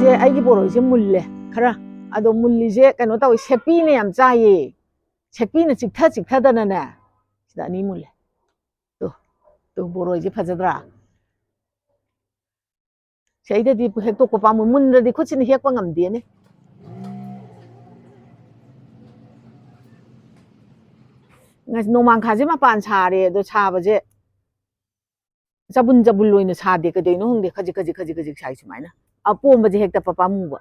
ꯕꯣꯔꯣꯏꯁꯦ ꯑꯩꯒꯤ ꯕꯣꯔꯣꯏꯁꯦ ꯃꯨꯜꯂꯦ ꯈꯔ ꯑꯗꯣ ꯃꯨꯜꯂꯤꯁꯦ ꯀꯩꯅꯣ ꯇꯧꯋꯤ ꯁꯦꯛꯄꯤꯅ ꯌꯥꯝ ꯆꯥꯏꯌꯦ ꯁꯦꯛꯄꯤꯅ ꯆꯤꯛꯊꯗꯅꯅꯦ ꯁꯤꯗ ꯑꯅꯤ ꯃꯨꯜꯂꯦ ꯇꯨ ꯕꯣꯔꯣꯏꯁꯦ ꯐꯖꯗ꯭ꯔꯥ ꯁꯤꯗꯩꯗꯗꯤ ꯍꯦꯛꯇꯣꯛꯄ ꯄꯥꯝꯃꯨ ꯃꯨꯟꯗ꯭ꯔꯗꯤ ꯈꯨꯠꯁꯤꯅ ꯍꯦꯛꯄ ꯉꯝꯗꯦꯅꯦ ꯅꯣꯡꯃꯥꯡꯈꯥꯁꯦ ꯃꯄꯥꯟ ꯁꯥꯔꯦ ꯑꯗꯣ ꯁꯥꯕꯁꯦ ꯆꯕꯨꯟ ꯆꯕꯨꯟ ꯑꯣꯏꯅ ꯁꯥꯗꯦ ꯀꯩꯗꯧꯅꯣ ꯈꯪꯗꯦ ꯈꯖꯤꯛ ꯈꯖꯤꯛ ꯈꯖꯤꯛ ꯈꯖꯤꯛ ꯁꯥꯏ ꯁꯨꯃꯥꯏꯅ ꯑꯄꯣꯝꯕꯁꯦ ꯍꯦꯛꯇꯠꯄ ꯄꯥꯝꯃꯨꯕ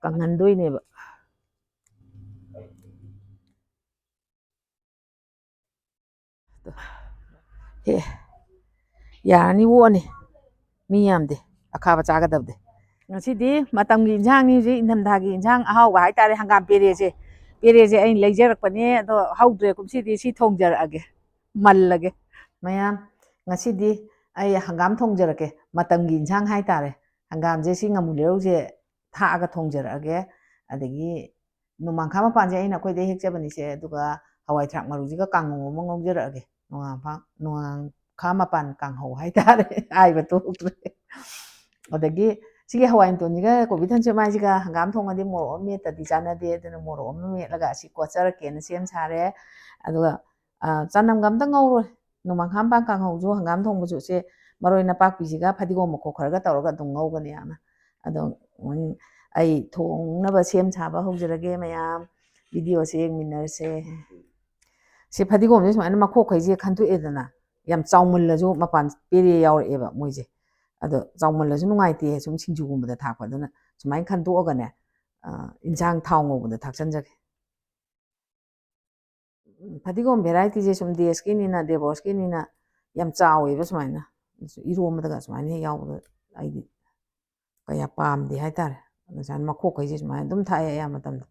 ꯀꯪꯍꯟꯗꯣꯏꯅꯦꯕ ꯌꯥꯔꯅꯤ ꯑꯣꯛꯑꯅꯤ ꯃꯤ ꯌꯥꯝꯗꯦ ꯑꯈꯥꯕ ꯆꯥꯒꯗꯕꯗꯤ ꯉꯁꯤꯗꯤ ꯃꯇꯝꯒꯤ ꯏꯟꯁꯥꯡꯅꯤ ꯍꯧꯖꯤꯛ ꯏꯪꯊꯝꯊꯥꯒꯤ ꯏꯟꯁꯥꯡ ꯑꯍꯥꯎꯕ ꯍꯥꯏꯇꯥꯔꯦ ꯍꯪꯒꯥꯝ ꯄꯦꯔꯦꯁꯦ ꯑꯩꯅ ꯂꯩꯖꯔꯛꯄꯅꯦ ꯑꯗꯣ ꯍꯧꯗ꯭ꯔꯦ ꯀꯨꯝꯁꯤꯗꯤ ꯁꯤ ꯊꯣꯡꯖꯔꯛꯑꯒꯦ ꯃꯜꯂꯒꯦ ꯃꯌꯥꯝ ꯉꯁꯤꯗꯤ ꯑꯩ ꯍꯪꯒꯥꯝ ꯊꯣꯡꯖꯔꯛꯀꯦ ꯃꯇꯝꯒꯤ ꯏꯟꯁꯥꯡ ꯍꯥꯏꯇꯥꯔꯦ ꯍꯪꯒꯥꯝꯁꯦ ꯁꯤ ꯉꯥꯃꯨ ꯂꯩꯔꯧꯁꯦ ꯊꯥꯛꯑꯒ ꯊꯣꯡꯖꯔꯛꯑꯒꯦ ꯑꯗꯒꯤ ꯅꯣꯡꯃꯥꯡꯈꯥ ꯃꯄꯥꯟꯁꯦ ꯑꯩꯅ ꯑꯩꯈꯣꯏꯗꯩ ꯍꯦꯛꯆꯕꯅꯤꯁꯦ ꯑꯗꯨꯒ ꯍꯋꯥꯏ ꯊꯔꯥꯛ ꯃꯔꯨꯁꯤꯒ ꯀꯥꯡꯉꯧ ꯑꯃ ꯉꯧꯖꯔꯛꯑꯒꯦ ꯅꯣꯡꯃꯥꯡꯈꯥ ꯃꯄꯥꯟ ꯀꯥꯡꯍꯧ ꯍꯥꯏꯇꯥꯔꯦ ꯍꯥꯏꯕ ꯊꯣꯛꯇ꯭ꯔꯦ ꯑꯗꯒꯤ ꯁꯤꯒꯤ ꯍꯋꯥꯏ ꯃꯇꯣꯟꯁꯤꯒ ꯀꯣꯕꯤ ꯊꯝꯆꯦꯠ ꯃꯥꯏꯁꯤꯒ ꯍꯪꯒꯥꯝ ꯊꯣꯡꯉꯗꯤ ꯃꯣꯔꯣꯛ ꯑꯃ ꯃꯦꯠꯇꯗꯤ ꯆꯥꯟꯅꯗꯦ ꯑꯗꯨꯅ ꯃꯣꯔꯣꯛ ꯑꯃ ꯃꯦꯠꯂꯒ ꯑꯁꯤ ꯀꯣꯠꯆꯔꯛꯀꯦꯅ ꯁꯦꯝ ꯁꯥꯔꯦ ꯑꯗꯨꯒ ꯆꯅꯝꯒ ꯑꯝꯇ ꯉꯧꯔꯣꯏ ꯅꯣꯡꯃꯥꯡꯈꯥ ꯃꯄꯥꯟ ꯀꯥꯡꯍꯧꯁꯨ ꯍꯪꯒꯥꯝ ꯊꯣꯡꯕꯁꯨ ꯁꯦ ꯃꯔꯣꯏ ꯅꯄꯥꯛꯄꯤꯁꯤꯒ ꯐꯗꯤꯒꯣꯝ ꯃꯀꯨꯞ ꯈꯔꯒ ꯇꯧꯔꯒ ꯑꯗꯨꯝ ꯉꯧꯒꯅꯤ ꯌꯥꯝꯅ ꯑꯗꯣ ꯑꯩ ꯊꯣꯡꯅꯕ ꯁꯦꯝ ꯁꯥꯕ ꯍꯧꯖꯔꯒꯦ ꯃꯌꯥꯝ ꯚꯤꯗꯤꯑꯣꯁꯦ ꯌꯦꯡꯃꯤꯟꯅꯔꯁꯦ ꯁꯤ ꯐꯗꯤꯒꯣꯝꯁꯦ ꯁꯨꯃꯥꯏꯅ ꯃꯈꯣꯛꯈꯩꯁꯦ ꯈꯟꯗꯣꯛꯑꯦꯗꯅ ꯌꯥꯝ ꯆꯥꯎꯃꯜꯂꯁꯨ ꯃꯄꯥꯟ ꯄꯦꯔꯦ ꯌꯥꯎꯔꯛꯑꯦꯕ ꯃꯣꯏꯁꯦ ꯑꯗꯣ ꯆꯥꯎꯃꯜꯂꯁꯨ ꯅꯨꯡꯉꯥꯏꯇꯦ ꯁꯨꯝ ꯁꯤꯡꯖꯨꯒꯨꯝꯕꯗ ꯊꯥꯛꯄ ꯑꯗꯨꯅ ꯁꯨꯃꯥꯏꯅ ꯈꯟꯗꯣꯛꯑꯒꯅꯦ ꯏꯟꯁꯥꯡ ꯊꯥꯎ ꯉꯧꯕꯗ ꯊꯥꯛꯆꯟꯖꯒꯦ ꯐꯗꯤꯒꯣꯝ ꯚꯦꯔꯥꯏꯇꯤꯁꯦ ꯁꯨꯝ ꯗꯦꯁꯀꯤꯅꯤꯅ ꯗꯦꯕꯣꯁꯀꯤꯅꯤꯅ ꯌꯥꯝ ꯆꯥꯎꯋꯦꯕ ꯁꯨꯃꯥꯏꯅ ꯏꯔꯣꯝꯕꯗꯒ ꯁꯨꯃꯥꯏꯅ ꯍꯦꯛ ꯌꯥꯎꯕꯗ ꯑꯩꯗꯤ ꯀꯌꯥ ꯄꯥꯝꯗꯦ ꯍꯥꯏꯇꯥꯔꯦ ꯉꯁꯥꯏ ꯃꯈꯣꯛꯈꯩꯁꯦ ꯁꯨꯃꯥꯏꯅ ꯑꯗꯨꯝ ꯊꯥꯛꯑꯦ ꯑꯌꯥꯝꯕ ꯃꯇꯝꯗ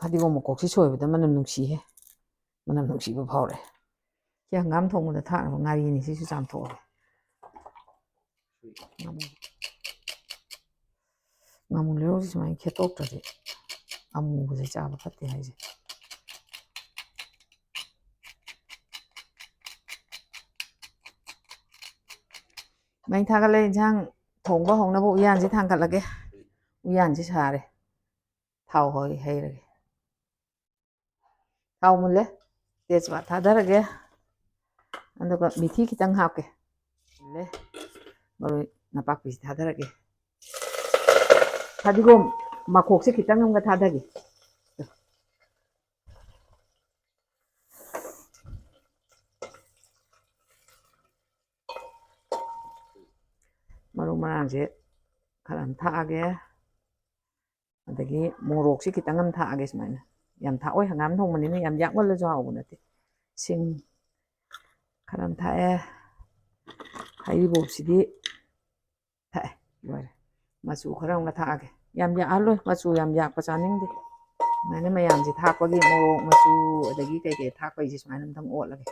ꯐꯗꯤꯒꯣꯝ ꯃꯀꯣꯛꯁꯤ ꯁꯣꯏꯕꯗ ꯃꯅꯝ ꯅꯨꯡꯁꯤꯍꯦ ꯃꯅꯝ ꯅꯨꯡꯁꯤꯕ ꯐꯥꯎꯔꯦ ꯁꯤ ꯍꯪꯒꯥꯝ ꯊꯣꯡꯕꯗ ꯊꯥꯛꯅꯕ ꯉꯥꯔꯤꯅꯤ ꯁꯤꯁꯨ ꯆꯥꯝꯊꯣꯛꯑꯒꯦ ꯉꯥꯃꯨ ꯂꯩꯔꯧꯁꯤ ꯁꯨꯃꯥꯏꯅ ꯈꯦꯠꯇꯣꯛꯇ꯭ꯔꯗꯤ ꯑꯃꯨꯕꯁꯦ ꯆꯥꯕ ꯐꯠꯇꯦ ꯍꯥꯏꯁꯦ ꯃꯩ ꯊꯥꯒꯠꯂꯦ ꯏꯟꯁꯥꯡ ꯊꯣꯡꯕ ꯍꯧꯅꯕ ꯎꯌꯥꯟꯁꯤ ꯊꯥꯡꯒꯠꯂꯒꯦ ꯎꯌꯥꯟꯁꯤ ꯁꯥꯔꯦ ꯊꯥꯎ ꯍꯩꯔꯒꯦ ꯊꯥꯎ ꯃꯨꯜꯂꯦ ꯇꯦꯖꯄꯥꯠ ꯊꯥꯗꯔꯒꯦ ꯑꯗꯨꯒ ꯃꯤꯊꯤ ꯈꯤꯇꯪ ꯍꯥꯞꯀꯦ ꯃꯨꯜꯂꯦ ꯃꯔꯣꯏ ꯅꯄꯥꯛꯄꯤꯁꯤ ꯊꯥꯗꯔꯒꯦ ꯐꯗꯤꯒꯣꯝ ꯃꯈꯣꯛꯁꯦ ꯈꯤꯇꯪ ꯑꯃꯒ ꯊꯥꯗꯒꯦ ꯃꯔꯨ ꯃꯔꯥꯡꯁꯦ ꯈꯔ ꯑꯃ ꯊꯥꯛꯑꯒꯦ ꯑꯗꯒꯤ ꯃꯣꯔꯣꯛꯁꯦ ꯈꯤꯇꯪ ꯑꯃ ꯊꯥꯛꯑꯒꯦ ꯁꯨꯃꯥꯏꯅ ꯌꯥꯝ ꯊꯥꯛꯑꯣꯏ ꯍꯪꯒꯥꯝ ꯊꯣꯡꯕꯅꯤꯅ ꯌꯥꯝ ꯌꯥꯛꯃꯜꯂꯁꯨ ꯍꯥꯎꯕ ꯅꯠꯇꯦ ꯁꯤꯡ ꯈꯔ ꯑꯃ ꯊꯥꯛꯑꯦ ꯍꯩꯔꯤꯕꯣꯞꯁꯤꯗꯤ ꯊꯥꯛꯑꯦ ꯂꯣꯏꯔꯦ ꯃꯆꯨ ꯈꯔ ꯑꯃꯒ ꯊꯥꯛꯑꯒꯦ ꯌꯥꯝ ꯌꯥꯛꯍꯜꯂꯣꯏ ꯃꯆꯨ ꯌꯥꯝ ꯌꯥꯛꯄ ꯆꯥꯅꯤꯡꯗꯦ ꯁꯨꯃꯥꯏꯅ ꯃꯌꯥꯝꯁꯦ ꯊꯥꯛꯄꯒꯤ ꯃꯣꯔꯣꯛ ꯃꯆꯨ ꯑꯗꯒꯤ ꯀꯩꯀꯩ ꯊꯥꯛꯄꯩꯁꯦ ꯁꯨꯃꯥꯏꯅ ꯑꯝꯇꯪ ꯑꯣꯠꯂꯒꯦ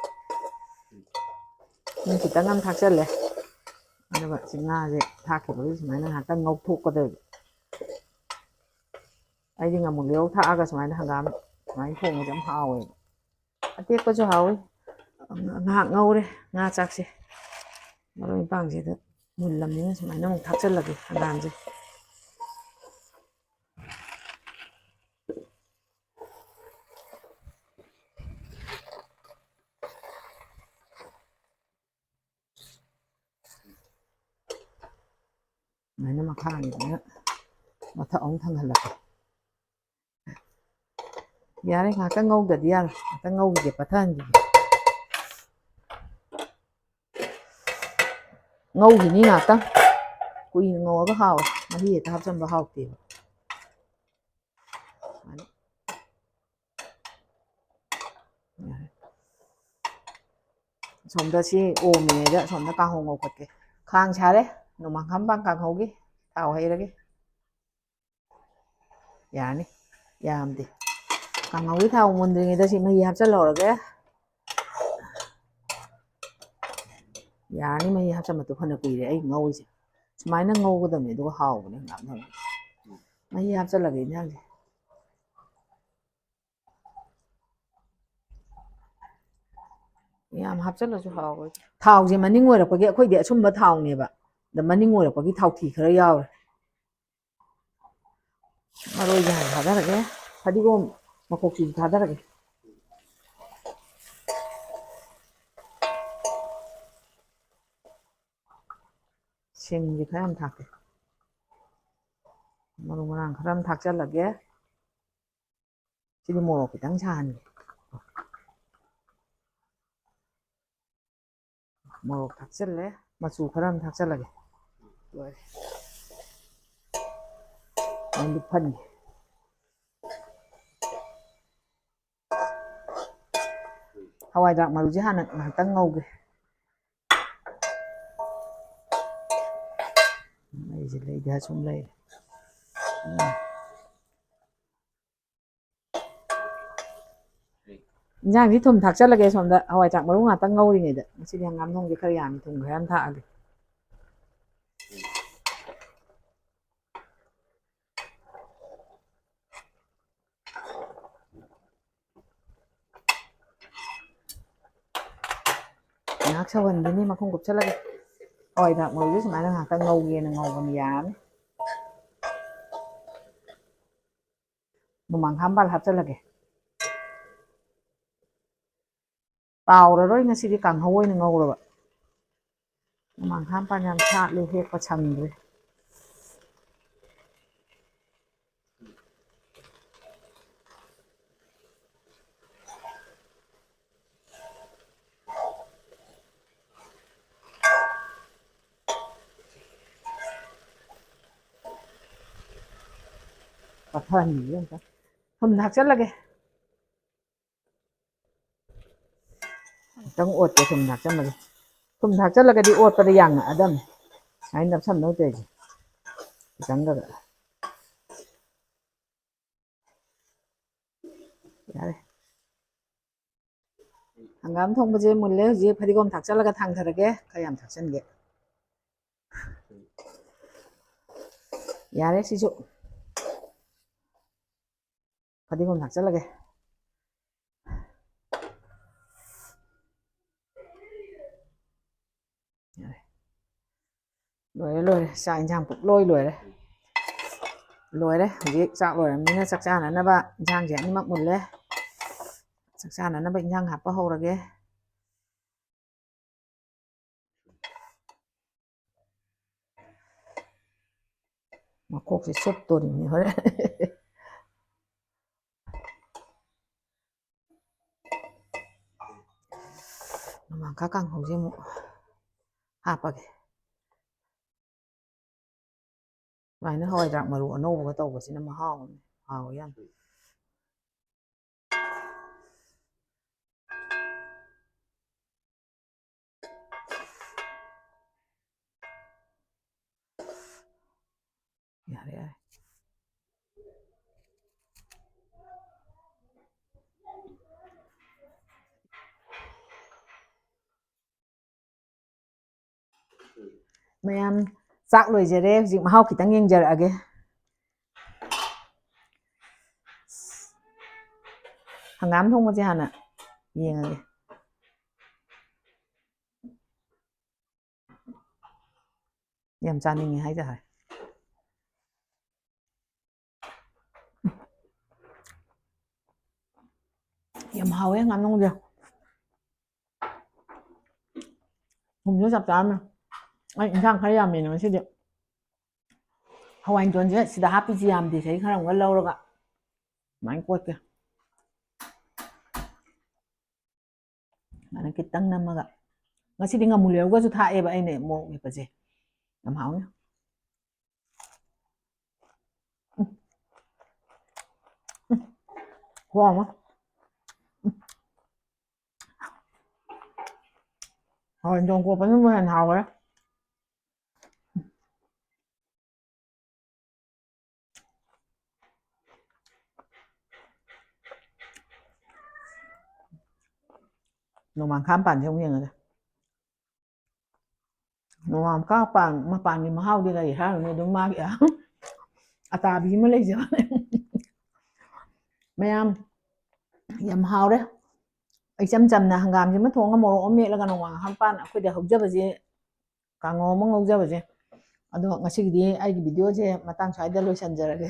ꯁꯤꯡ ꯈꯤꯇꯪ ꯑꯃ ꯊꯥꯛꯆꯜꯂꯦ ꯑꯗꯨꯒ ꯁꯤ ꯉꯥꯁꯦ ꯊꯥꯛꯈꯤꯕꯒꯤ ꯁꯨꯃꯥꯏꯅ ꯉꯥꯏꯍꯥꯛꯇꯪ ꯉꯧꯊꯣꯛꯀꯗꯣꯏꯕ ꯑꯩꯗꯤ ꯉꯥꯃꯨ ꯂꯩꯔꯧ ꯊꯥꯛꯑꯒ ꯁꯨꯃꯥꯏꯅ ꯍꯪꯒꯥꯝ ꯁꯨꯃꯥꯏꯅ ꯊꯣꯡꯕꯁꯦ ꯌꯥꯝ ꯍꯥꯎꯋꯦꯕ ꯑꯇꯦꯛꯄꯁꯨ ꯍꯥꯎꯋꯤ ꯉꯥꯏꯍꯥꯛ ꯉꯧꯔꯦ ꯉꯥ ꯆꯥꯛꯁꯦ ꯃꯔꯣꯏ ꯃꯄꯥꯡꯁꯤꯗ ꯃꯨꯜꯂꯝꯅꯤꯅ ꯁꯨꯃꯥꯏꯅ ꯑꯃꯨꯛ ꯊꯥꯛꯆꯜꯂꯒꯦ ꯍꯪꯒꯥꯝꯁꯦ ꯁꯨꯃꯥꯏꯅ ꯃꯈꯥꯒꯤꯗꯅ ꯃꯊꯛ ꯑꯃꯨꯛ ꯊꯪꯍꯜꯂꯛꯀꯦ ꯌꯥꯔꯦ ꯉꯥꯏꯍꯥꯛꯇꯪ ꯉꯧꯗꯗꯤ ꯌꯥꯔꯣꯏ ꯉꯥꯏꯍꯥꯛꯇꯪ ꯉꯧꯈꯤꯒꯦ ꯄꯠꯊꯍꯟꯈꯤꯒꯦ ꯉꯧꯈꯤꯅꯤ ꯉꯥꯏꯍꯥꯛꯇꯪ ꯀꯨꯏꯅ ꯉꯧꯔꯒ ꯍꯥꯎꯋꯦ ꯃꯍꯤ ꯍꯦꯛꯇ ꯍꯥꯞꯆꯟꯕ ꯍꯥꯎꯇꯦꯕ ꯁꯣꯝꯗ ꯁꯤ ꯑꯣꯝꯃꯤꯉꯩꯗ ꯁꯣꯝꯗ ꯀꯥꯡꯍꯧ ꯉꯧꯈꯠꯀꯦ ꯈꯥꯡ ꯁꯥꯔꯦ ꯅꯣꯡꯃꯥꯡꯈꯥ ꯃꯄꯥꯟ ꯀꯥꯡꯍꯧꯒꯤ ꯊꯥꯎ ꯍꯩꯔꯒꯦ ꯌꯥꯔꯅꯤ ꯌꯥꯝꯗꯦ ꯀꯥꯡꯉꯧꯒꯤ ꯊꯥꯎ ꯃꯨꯟꯗ꯭ꯔꯤꯉꯩꯗ ꯁꯤ ꯃꯍꯤ ꯍꯥꯞꯆꯤꯜꯍꯧꯔꯒꯦ ꯌꯥꯔꯅꯤ ꯃꯍꯤ ꯍꯥꯞꯆꯟꯕꯗꯣ ꯐꯅ ꯀꯨꯏꯔꯦ ꯑꯩ ꯉꯧꯔꯤꯁꯦ ꯁꯨꯃꯥꯏꯅ ꯉꯧꯒꯗꯕꯅꯤ ꯑꯗꯨꯒ ꯍꯥꯎꯕꯅꯦ ꯍꯪꯒꯥꯝ ꯊꯣꯡꯕ ꯃꯍꯤ ꯍꯥꯞꯆꯜꯂꯒꯦ ꯏꯟꯖꯥꯡꯁꯦ ꯌꯥꯝ ꯍꯥꯞꯆꯜꯂꯁꯨ ꯍꯥꯎꯔꯣꯏ ꯊꯥꯎꯁꯦ ꯃꯅꯤꯡ ꯑꯣꯏꯔꯛꯄꯒꯤ ꯑꯩꯈꯣꯏꯗꯤ ꯑꯁꯨꯝꯕ ꯊꯥꯎꯅꯦꯕ ꯑꯗ ꯃꯅꯤꯡ ꯑꯣꯏꯔꯛꯄꯒꯤ ꯊꯥꯎꯊꯤ ꯈꯔ ꯌꯥꯎꯔꯦ ꯃꯔꯣꯏꯁꯦ ꯍꯥꯟꯅ ꯊꯥꯗꯔꯒꯦ ꯐꯗꯤꯒꯣꯝ ꯃꯀꯣꯛꯁꯤꯁꯨ ꯊꯥꯗꯔꯒꯦ ꯁꯤꯡꯁꯦ ꯈꯔ ꯌꯥꯝ ꯊꯥꯛꯀꯦ ꯃꯔꯨ ꯃꯔꯥꯡ ꯈꯔ ꯑꯃ ꯊꯥꯛꯆꯜꯂꯒꯦ ꯁꯤꯗꯤ ꯃꯣꯔꯣꯛ ꯈꯤꯇꯪ ꯁꯥꯍꯟꯒꯦ ꯃꯣꯔꯣꯛ ꯊꯥꯛꯆꯜꯂꯦ ꯃꯆꯨ ꯈꯔ ꯑꯃ ꯊꯥꯛꯆꯜꯂꯒꯦ ꯂꯣꯏꯔꯦ ꯂꯨꯞꯍꯟꯒꯦ ꯍꯋꯥꯏꯗ꯭ꯔꯥꯛ ꯃꯔꯨꯁꯦ ꯍꯥꯟꯅ ꯉꯥꯏꯍꯥꯛꯇꯪ ꯉꯧꯒꯦ ꯑꯩꯁꯦ ꯂꯩꯗ ꯁꯨꯝ ꯂꯩꯔꯦ ꯏꯟꯖꯥꯡꯁꯤ ꯊꯨꯝ ꯊꯥꯛꯆꯜꯂꯒꯦ ꯁꯣꯝꯗ ꯍꯋꯥꯏꯊ꯭ꯔꯥꯛ ꯃꯔꯨ ꯉꯥꯛꯇꯪ ꯉꯧꯔꯤꯉꯩꯗ ꯉꯁꯤꯗꯤ ꯍꯪꯒꯥꯝ ꯊꯣꯡꯁꯦ ꯈꯔ ꯌꯥꯝꯃꯤ ꯊꯨꯝ ꯈꯔ ꯌꯥꯝ ꯊꯥꯛꯑꯒꯦ ꯉꯥꯏꯍꯥꯛ ꯁꯧꯍꯟꯈꯤꯅꯤ ꯃꯈꯨꯝ ꯀꯨꯞꯁꯜꯂꯒꯦ ꯍꯋꯥꯏꯊ꯭ꯔꯥꯛ ꯃꯔꯨꯁꯦ ꯁꯨꯃꯥꯏꯅ ꯉꯥꯏꯍꯥꯛꯇꯪ ꯉꯧꯒꯦꯅ ꯉꯧꯕꯅꯤ ꯌꯥꯔꯅꯤ ꯅꯣꯡꯃꯥꯡꯈꯥ ꯍꯥꯞꯆꯜꯂꯒꯦ ꯇꯥꯎꯔꯔꯣꯏ ꯉꯁꯤꯗꯤ ꯀꯥꯡꯍꯧ ꯑꯣꯏꯅ ꯉꯧꯔꯕ ꯅꯣꯡꯃꯥꯡꯈꯥ ꯌꯥꯝ ꯁꯥꯠꯂꯦ ꯍꯦꯛꯄ ꯁꯪꯗ꯭ꯔꯦ ꯄꯠꯊꯍꯟꯈꯤꯒꯦ ꯑꯝꯇ ꯊꯨꯝ ꯊꯥꯛꯆꯜꯂꯒꯦ ꯈꯤꯇꯪ ꯑꯣꯠꯀꯦ ꯊꯨꯝ ꯊꯥꯛꯆꯜꯂꯒꯦ ꯊꯨꯝ ꯊꯥꯛꯆꯜꯂꯒꯗꯤ ꯑꯣꯠꯄꯗ ꯌꯥꯡꯉꯛꯑꯗꯝꯅꯤ ꯁꯨꯃꯥꯏꯅ ꯅꯞꯁꯟꯗꯧ ꯇꯧꯔꯤꯁꯦ ꯈꯤꯇꯪꯒ ꯌꯥꯔꯦ ꯍꯪꯒꯥꯝ ꯊꯣꯡꯕꯁꯦ ꯃꯨꯜꯂꯦ ꯍꯧꯖꯤꯛ ꯐꯗꯤꯒꯣꯝ ꯊꯥꯛꯆꯜꯂꯒ ꯊꯥꯡꯊꯔꯒꯦ ꯈꯔ ꯌꯥꯝ ꯊꯥꯛꯆꯟꯒꯦ ꯌꯥꯔꯦ ꯁꯤꯁꯨ ꯐꯗꯤꯒꯣꯝ ꯊꯥꯛꯆꯜꯂꯒꯦ ꯌꯥꯔꯦ ꯂꯣꯏꯔꯦ ꯂꯣꯏꯔꯦ ꯆꯥꯛ ꯏꯟꯁꯥꯡ ꯄꯨꯡꯂꯣꯏ ꯂꯣꯏꯔꯦ ꯂꯣꯏꯔꯦ ꯍꯧꯖꯤꯛ ꯆꯥꯛ ꯂꯣꯏꯔꯕꯅꯤꯅ ꯆꯥꯛ ꯆꯥꯅꯅꯕ ꯏꯟꯁꯥꯡꯁꯦ ꯑꯅꯤꯃꯛ ꯃꯨꯜꯂꯦ ꯆꯥꯛ ꯆꯥꯅꯅꯕ ꯏꯟꯁꯥꯡ ꯍꯥꯞꯄ ꯍꯧꯔꯒꯦ ꯃꯀꯣꯛꯁꯦ ꯆꯨꯞꯇꯣꯔꯤꯅꯤ ꯍꯣꯔꯦꯟ ꯅꯣꯡꯃꯥꯡꯈꯥ ꯀꯥꯡꯍꯧꯁꯦ ꯑꯃꯨꯛ ꯍꯥꯞꯄꯒꯦ ꯁꯨꯃꯥꯏꯅ ꯍꯋꯥꯏꯗ꯭ꯔꯥꯛ ꯃꯔꯨ ꯑꯅꯧꯕꯒ ꯇꯧꯕꯁꯤꯅ ꯃꯍꯥꯎ ꯑꯃꯅꯤ ꯍꯥꯎꯋꯦ ꯌꯥꯝ ꯌꯥꯔꯦ ꯌꯥꯔꯦ ꯃꯌꯥꯝ ꯆꯥꯛ ꯂꯣꯏꯖꯔꯦ ꯍꯧꯖꯤꯛ ꯃꯍꯥꯎ ꯈꯤꯇꯪ ꯌꯦꯡꯖꯔꯛꯑꯒꯦ ꯍꯪꯒꯥꯝ ꯊꯣꯡꯕꯁꯦ ꯍꯥꯟꯅ ꯌꯦꯡꯉꯒꯦ ꯌꯥꯝ ꯆꯥꯅꯤꯡꯉꯦ ꯍꯥꯏꯇꯥꯔꯦ ꯌꯥꯝ ꯍꯥꯎꯋꯦ ꯍꯪꯒꯥꯝ ꯊꯣꯡꯕꯁꯦ ꯊꯨꯝꯁꯨ ꯆꯞ ꯆꯥꯔꯝꯃꯦ ꯑꯩ ꯏꯟꯁꯥꯡ ꯈꯔ ꯌꯥꯝꯃꯦꯅ ꯉꯁꯤꯗꯤ ꯍꯋꯥꯏꯟꯇꯣꯟꯁꯦ ꯁꯤꯗ ꯍꯥꯞꯄꯤꯁꯤ ꯌꯥꯝꯗꯦ ꯆꯍꯤ ꯈꯔ ꯑꯃꯒ ꯂꯧꯔꯒ ꯑꯗꯨꯃꯥꯏꯅ ꯀꯣꯠꯀꯦ ꯑꯗꯨꯃꯥꯏꯅ ꯈꯤꯇꯪ ꯅꯝꯃꯒ ꯉꯁꯤꯗꯤ ꯉꯥꯃꯨ ꯂꯩꯔꯧꯒꯁꯨ ꯊꯥꯛꯑꯦꯕ ꯑꯩꯅ ꯃꯣꯔꯣꯛ ꯃꯦꯠꯄꯁꯦ ꯌꯥꯝ ꯍꯥꯎꯅꯤ ꯈꯨꯍꯥꯎ ꯑꯃ ꯍꯋꯥꯏꯟꯇꯣꯟ ꯀꯣꯠꯄꯅꯕꯨ ꯍꯦꯟꯅ ꯍꯥꯎꯈ꯭ꯔꯦ ꯅꯣꯡꯃꯥꯡꯈꯥ ꯃꯄꯥꯟꯁꯦ ꯑꯃꯨꯛ ꯌꯦꯡꯉꯒꯦ ꯅꯣꯡꯃꯥꯡꯈꯥ ꯃꯄꯥꯟꯒꯤ ꯃꯍꯥꯎꯗꯤ ꯀꯔꯤ ꯍꯥꯏꯔꯨꯅꯤ ꯑꯗꯨꯝ ꯃꯥꯒꯤ ꯑꯇꯥꯕꯤ ꯑꯃ ꯂꯩꯖꯕꯅꯦ ꯃꯌꯥꯝ ꯌꯥꯝ ꯍꯥꯎꯔꯦ ꯏꯆꯝ ꯆꯝꯅ ꯍꯪꯒꯥꯝꯁꯤꯃ ꯊꯣꯡꯉ ꯃꯣꯔꯣꯛ ꯑꯃ ꯃꯦꯠꯂꯒ ꯅꯣꯡꯃꯥꯡꯈꯥ ꯃꯄꯥꯟ ꯑꯩꯈꯣꯏꯗ ꯍꯧꯖꯕꯁꯦ ꯀꯥꯡꯉꯧ ꯑꯃ ꯉꯧꯖꯕꯁꯦ ꯑꯗꯣ ꯉꯁꯤꯒꯤꯗꯤ ꯑꯩꯒꯤ ꯚꯤꯗꯤꯑꯣꯁꯦ ꯃꯇꯥꯡ ꯁ꯭ꯋꯥꯏꯗ ꯂꯣꯏꯁꯤꯟꯖꯔꯒꯦ